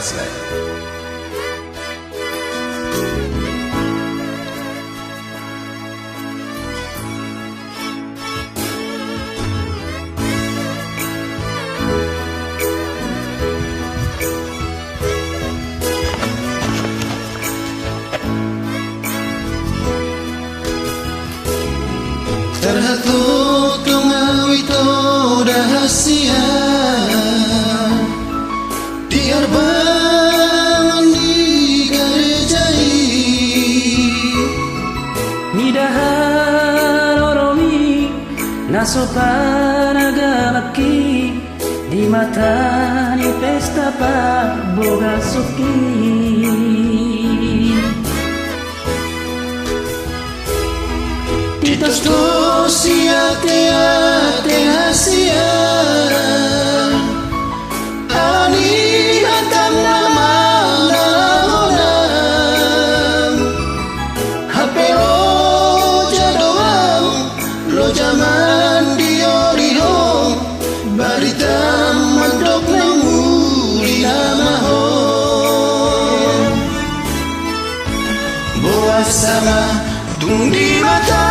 Iceland. Terhatup tungawito rahasia diarbangan di garejai Nidahan oromi nasopan agamaki di mata ni pesta pak boga suki Titos ate hasia ani hatam nama nahonam hapelo jadoang lo jaman dioriho barita mandok namuli namaho boa sama tung di mata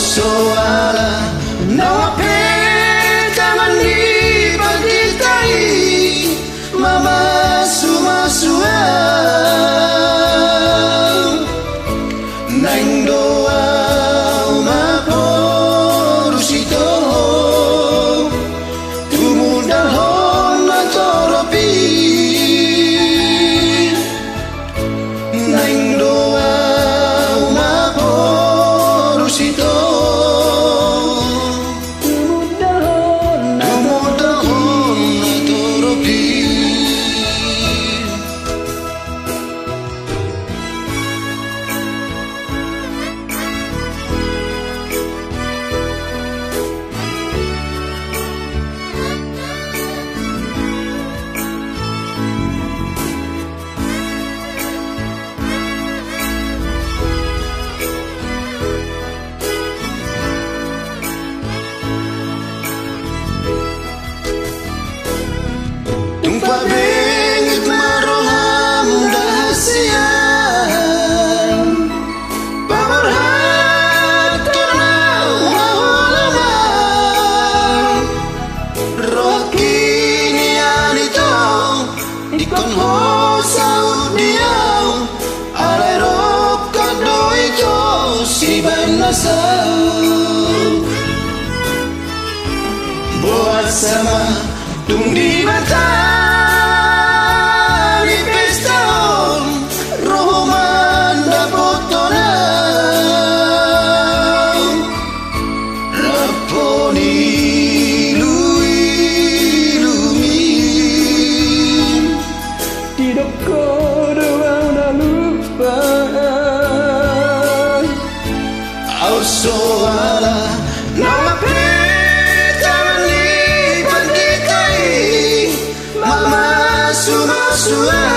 soala nawa pe tangan di pagkitai mama sumasua naing doa umaporusito tumundal hona toropi naing doa umaporusito Pabengit maroham dahasian pamarhat karena wahulaman rokini anito ikon ho saud diaw alerok kado ito si banasau buat sama tung di mata soala nama petangan di pagkitai mama sumasua